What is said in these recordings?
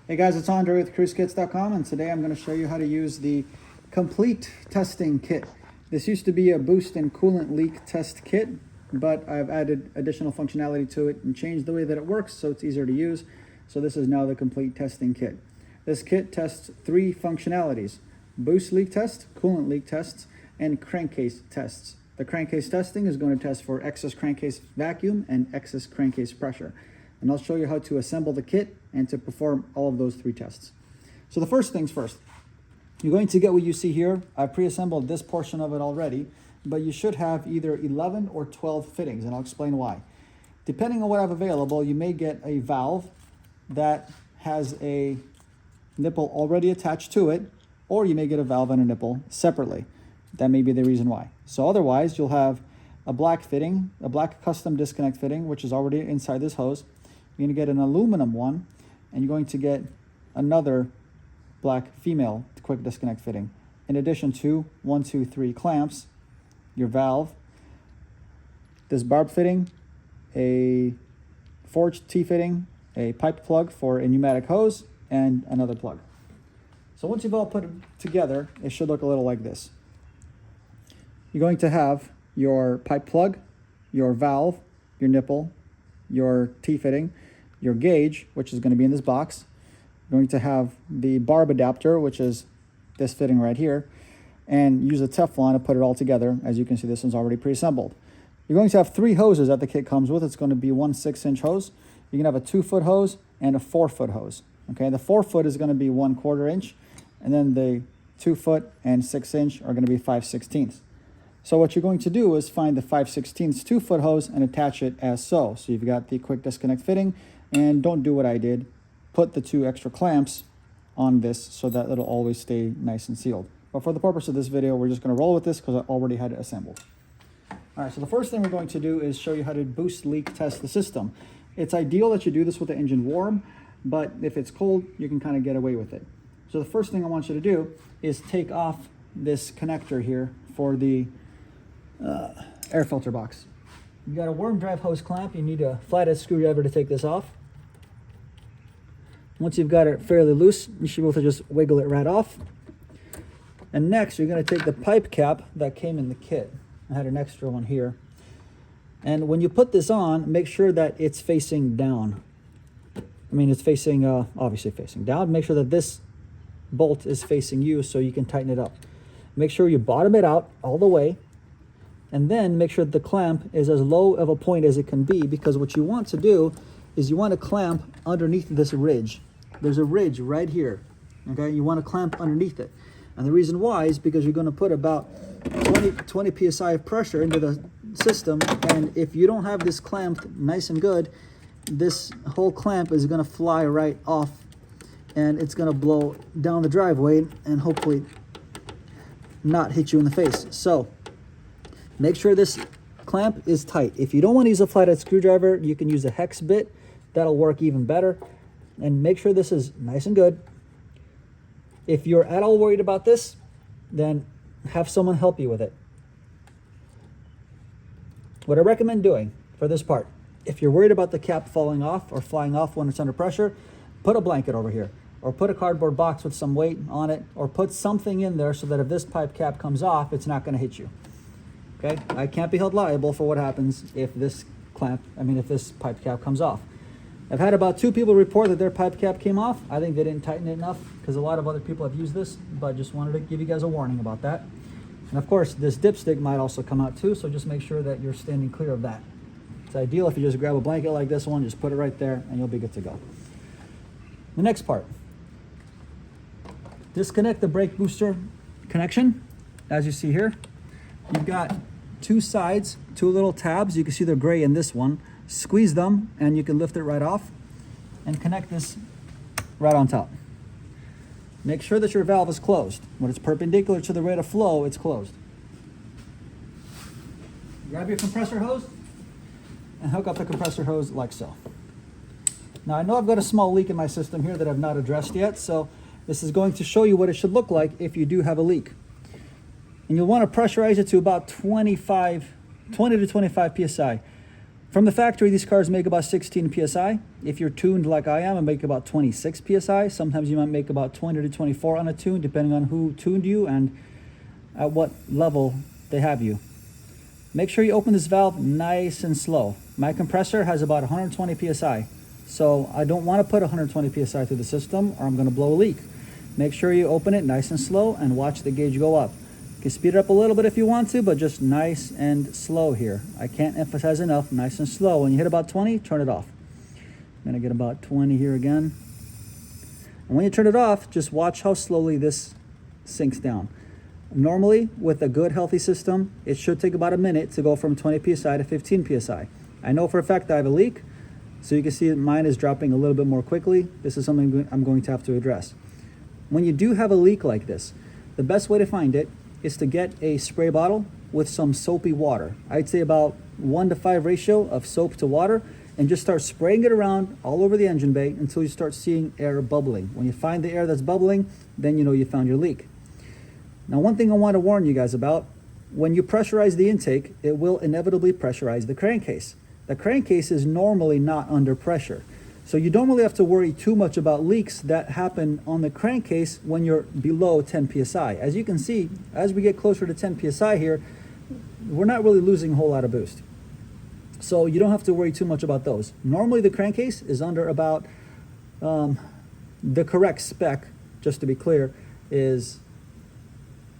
Hey guys, it's Andre with cruisekits.com, and today I'm going to show you how to use the complete testing kit. This used to be a boost and coolant leak test kit, but I've added additional functionality to it and changed the way that it works so it's easier to use. So this is now the complete testing kit. This kit tests 3 functionalities: boost leak test, coolant leak tests, and crankcase tests. The crankcase testing is going to test for excess crankcase vacuum and excess crankcase pressure. And I'll show you how to assemble the kit and to perform all of those 3 tests. So the first things first, you're going to get what you see here. I pre-assembled this portion of it already, but you should have either 11 or 12 fittings, and I'll explain why. Depending on what I have available, you may get a valve that has a nipple already attached to it, or you may get a valve and a nipple separately. That may be the reason why. So otherwise, you'll have a black fitting, a black custom disconnect fitting, which is already inside this hose. You're going to get an aluminum one, and you're going to get another black female quick disconnect fitting, in addition to 1, 2, 3 clamps, your valve, this barb fitting, a forged T-fitting, a pipe plug for a pneumatic hose, and another plug. So once you've all put it together, it should look a little like this. You're going to have your pipe plug, your valve, your nipple, your T-fitting, your gauge, which is going to be in this box. You're going to have the barb adapter, which is this fitting right here, and use a Teflon to put it all together. As you can see, this one's already pre-assembled. You're going to have 3 hoses that the kit comes with. It's going to be one 6-inch hose. You're going to have a 2-foot hose and a 4-foot hose. Okay, the 4-foot is going to be 1/4 inch, and then the 2-foot and 6-inch are going to be 5/16. So what you're going to do is find the 5/16 2-foot hose and attach it as so. So you've got the quick disconnect fitting, and don't do what I did. Put the 2 extra clamps on this so that it'll always stay nice and sealed. But for the purpose of this video, we're just going to roll with this because I already had it assembled. All right, so the first thing we're going to do is show you how to boost leak test the system. It's ideal that you do this with the engine warm, but if it's cold, you can kind of get away with it. So the first thing I want you to do is take off this connector here for the air filter box. You got a worm drive hose clamp. You need a flathead screwdriver to take this off. Once you've got it fairly loose, you should be able to just wiggle it right off. And next, you're going to take the pipe cap that came in the kit. I had an extra one here. And when you put this on, make sure that it's facing down. I mean, it's facing, obviously facing down. Make sure that this bolt is facing you so you can tighten it up. Make sure you bottom it out all the way. And then make sure that the clamp is as low of a point as it can be, because what you want to do is you want to clamp underneath this ridge. There's a ridge right here, okay? You want to clamp underneath it. And the reason why is because you're going to put about 20 psi of pressure into the system, and if you don't have this clamped nice and good, this whole clamp is going to fly right off, and it's going to blow down the driveway and hopefully not hit you in the face. So make sure this clamp is tight. If you don't want to use a flathead screwdriver, you can use a hex bit. That'll work even better. And make sure this is nice and good. If you're at all worried about this, then have someone help you with it. What I recommend doing for this part, if you're worried about the cap falling off or flying off when it's under pressure, put a blanket over here, or put a cardboard box with some weight on it, or put something in there so that if this pipe cap comes off, it's not going to hit you. Okay, I can't be held liable for what happens if this if this pipe cap comes off. I've had about 2 people report that their pipe cap came off. I think they didn't tighten it enough because a lot of other people have used this, but just wanted to give you guys a warning about that. And of course, this dipstick might also come out too, so just make sure that you're standing clear of that. It's ideal if you just grab a blanket like this one, just put it right there, and you'll be good to go. The next part. Disconnect the brake booster connection. As you see here, you've got 2 sides, 2 little tabs. You can see they're gray in this one. Squeeze them and you can lift it right off and connect this right on top. Make sure that your valve is closed. When it's perpendicular to the rate of flow, it's closed. Grab your compressor hose and hook up the compressor hose like so. Now I know I've got a small leak in my system here that I've not addressed yet, so this is going to show you what it should look like if you do have a leak. And you'll want to pressurize it to about 20 to 25 psi. From the factory, these cars make about 16 PSI. If you're tuned like I am, I make about 26 PSI. Sometimes you might make about 20 to 24 on a tune, depending on who tuned you and at what level they have you. Make sure you open this valve nice and slow. My compressor has about 120 PSI, so I don't want to put 120 PSI through the system or I'm going to blow a leak. Make sure you open it nice and slow and watch the gauge go up. You can speed it up a little bit if you want to, but just nice and slow here. I can't emphasize enough, nice and slow. When you hit about 20, turn it off. I'm gonna get about 20 here again. And when you turn it off, just watch how slowly this sinks down. Normally, with a good healthy system, it should take about a minute to go from 20 PSI to 15 PSI. I know for a fact that I have a leak, so you can see that mine is dropping a little bit more quickly. This is something I'm going to have to address. When you do have a leak like this, the best way to find it is to get a spray bottle with some soapy water. I'd say about 1:5 ratio of soap to water, and just start spraying it around all over the engine bay until you start seeing air bubbling. When you find the air that's bubbling, then you know you found your leak. Now, one thing I want to warn you guys about, when you pressurize the intake, it will inevitably pressurize the crankcase. The crankcase is normally not under pressure. So you don't really have to worry too much about leaks that happen on the crankcase when you're below 10 PSI. As you can see, as we get closer to 10 PSI here, we're not really losing a whole lot of boost. So you don't have to worry too much about those. Normally the crankcase is under about, the correct spec, just to be clear, is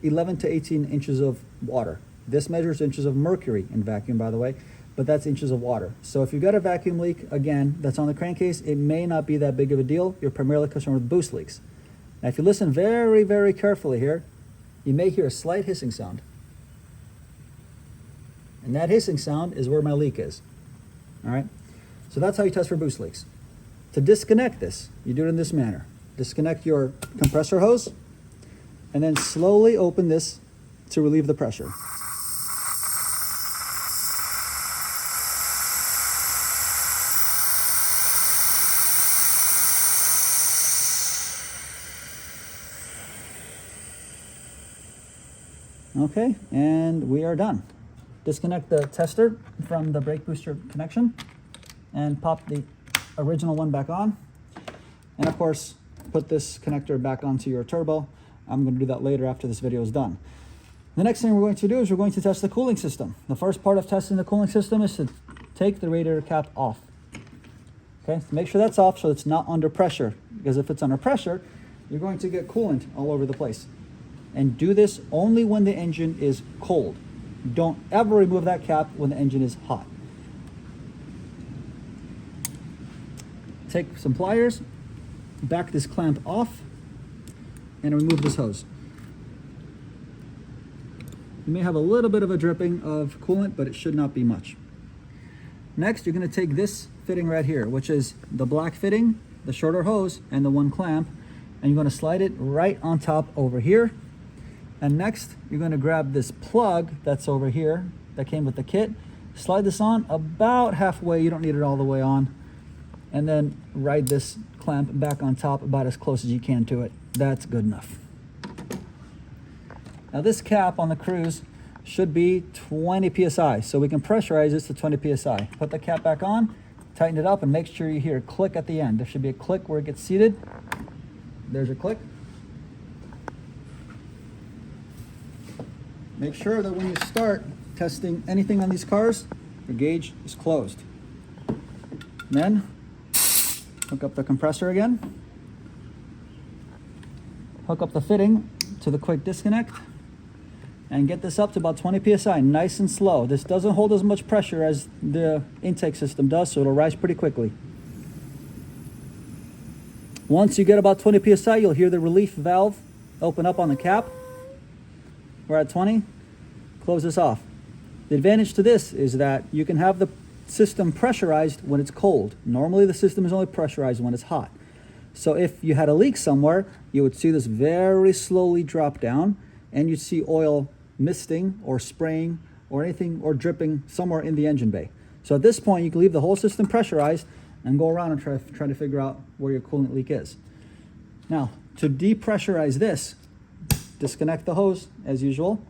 11 to 18 inches of water. This measures inches of mercury in vacuum, by the way, but that's inches of water. So if you've got a vacuum leak, again, that's on the crankcase, it may not be that big of a deal. You're primarily concerned with boost leaks. Now, if you listen very, very carefully here, you may hear a slight hissing sound. And that hissing sound is where my leak is. All right? So that's how you test for boost leaks. To disconnect this, you do it in this manner. Disconnect your compressor hose, and then slowly open this to relieve the pressure. Okay, and we are done. Disconnect the tester from the brake booster connection and pop the original one back on. And of course, put this connector back onto your turbo. I'm going to do that later after this video is done. The next thing we're going to do is we're going to test the cooling system. The first part of testing the cooling system is to take the radiator cap off. Okay, so make sure that's off so it's not under pressure, because if it's under pressure, you're going to get coolant all over the place. And do this only when the engine is cold. Don't ever remove that cap when the engine is hot. Take some pliers, back this clamp off, and remove this hose. You may have a little bit of a dripping of coolant, but it should not be much. Next, you're going to take this fitting right here, which is the black fitting, the shorter hose, and the one clamp, and you're going to slide it right on top over here. And next, you're going to grab this plug that's over here that came with the kit, slide this on about halfway, you don't need it all the way on, and then ride this clamp back on top about as close as you can to it. That's good enough. Now this cap on the cruise should be 20 PSI, so we can pressurize this to 20 PSI. Put the cap back on, tighten it up, and make sure you hear a click at the end. There should be a click where it gets seated. There's your click. Make sure that when you start testing anything on these cars, the gauge is closed. Then, hook up the compressor again. Hook up the fitting to the quick disconnect. And get this up to about 20 PSI, nice and slow. This doesn't hold as much pressure as the intake system does, so it'll rise pretty quickly. Once you get about 20 PSI, you'll hear the relief valve open up on the cap. We're at 20, close this off. The advantage to this is that you can have the system pressurized when it's cold. Normally the system is only pressurized when it's hot. So if you had a leak somewhere, you would see this very slowly drop down, and you'd see oil misting or spraying or anything or dripping somewhere in the engine bay. So at this point, you can leave the whole system pressurized and go around and try to figure out where your coolant leak is. Now, to depressurize this, disconnect the hose as usual,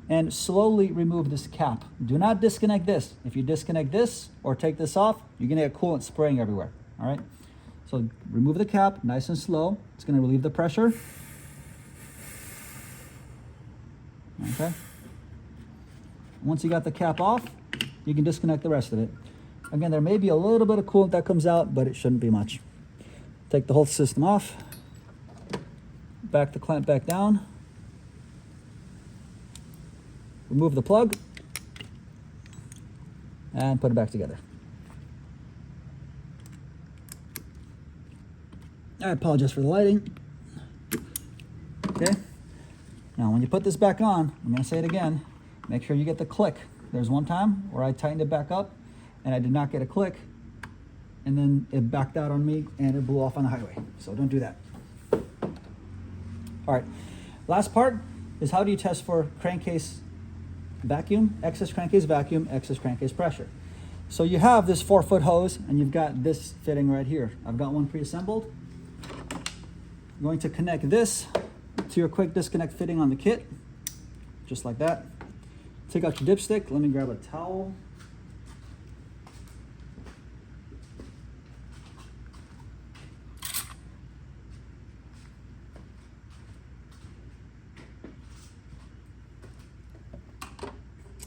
and slowly remove this cap. Do not disconnect this. If you disconnect this or take this off, you're gonna get coolant spraying everywhere, all right? So remove the cap, nice and slow. It's gonna relieve the pressure. Okay. Once you got the cap off, you can disconnect the rest of it. Again, there may be a little bit of coolant that comes out, but it shouldn't be much. Take the whole system off. Back the clamp back down. Remove the plug. And put it back together. I apologize for the lighting. Okay. Now, when you put this back on, I'm going to say it again, make sure you get the click. There's one time where I tightened it back up and I did not get a click, and then it backed out on me and it blew off on the highway. So don't do that. All right, last part is how do you test for crankcase vacuum, excess crankcase vacuum, excess crankcase pressure. So you have this 4-foot hose and you've got this fitting right here. I've got one pre-assembled. I'm going to connect this to your quick disconnect fitting on the kit, just like that. Take out your dipstick. Let me grab a towel.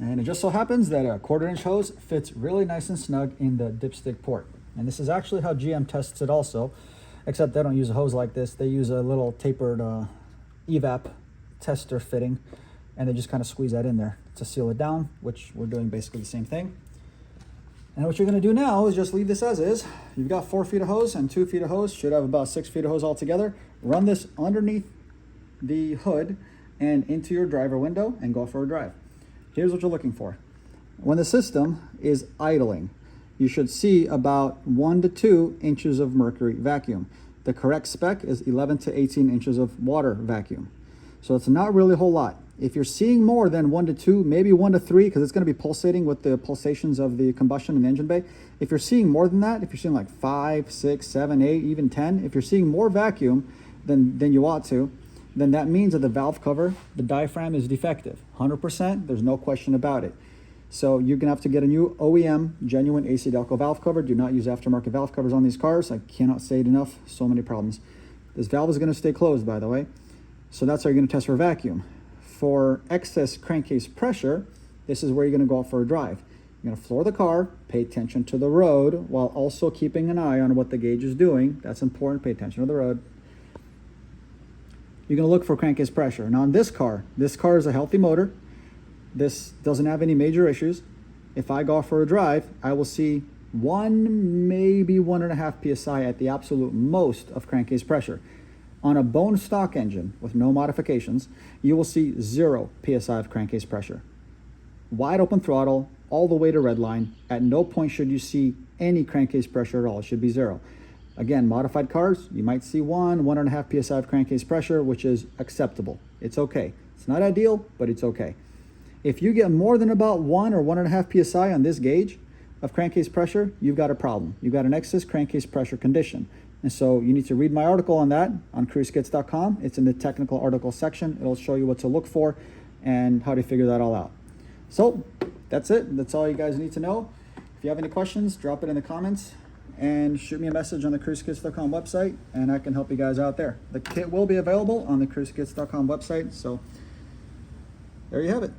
And it just so happens that a 1/4-inch hose fits really nice and snug in the dipstick port. And this is actually how GM tests it also, except they don't use a hose like this. They use a little tapered evap tester fitting, and they just kind of squeeze that in there to seal it down, which we're doing basically the same thing. And what you're going to do now is just leave this as is. You've got 4 feet of hose and 2 feet of hose, should have about 6 feet of hose altogether. Run this underneath the hood and into your driver window and go for a drive. Here's what you're looking for. When the system is idling, you should see about 1 to 2 inches of mercury vacuum. The correct spec is 11 to 18 inches of water vacuum. So it's not really a whole lot. If you're seeing more than 1 to 2, maybe 1 to 3, because it's going to be pulsating with the pulsations of the combustion in the engine bay. If you're seeing more than that, if you're seeing like 5, 6, 7, 8, even 10, if you're seeing more vacuum than you ought to, then that means that the valve cover, the diaphragm is defective. 100%, there's no question about it. So you're gonna have to get a new OEM, genuine AC Delco valve cover. Do not use aftermarket valve covers on these cars. I cannot say it enough, so many problems. This valve is gonna stay closed, by the way. So that's how you're gonna test for vacuum. For excess crankcase pressure, this is where you're gonna go out for a drive. You're gonna floor the car, pay attention to the road, while also keeping an eye on what the gauge is doing. That's important, pay attention to the road. You're going to look for crankcase pressure. Now on this car is a healthy motor. This doesn't have any major issues. If I go for a drive, I will see 1, maybe 1.5 PSI at the absolute most of crankcase pressure. On a bone stock engine with no modifications, you will see 0 PSI of crankcase pressure. Wide open throttle, all the way to redline. At no point should you see any crankcase pressure at all. It should be 0. Again, modified cars, you might see 1.5 PSI of crankcase pressure, which is acceptable. It's okay. It's not ideal, but it's okay. If you get more than about 1 or 1.5 PSI on this gauge of crankcase pressure, you've got a problem. You've got an excess crankcase pressure condition. And so you need to read my article on that on cruisekits.com. It's in the technical article section. It'll show you what to look for and how to figure that all out. So that's it. That's all you guys need to know. If you have any questions, drop it in the comments. And shoot me a message on the cruisekits.com website, and I can help you guys out there. The kit will be available on the cruisekits.com website, so there you have it.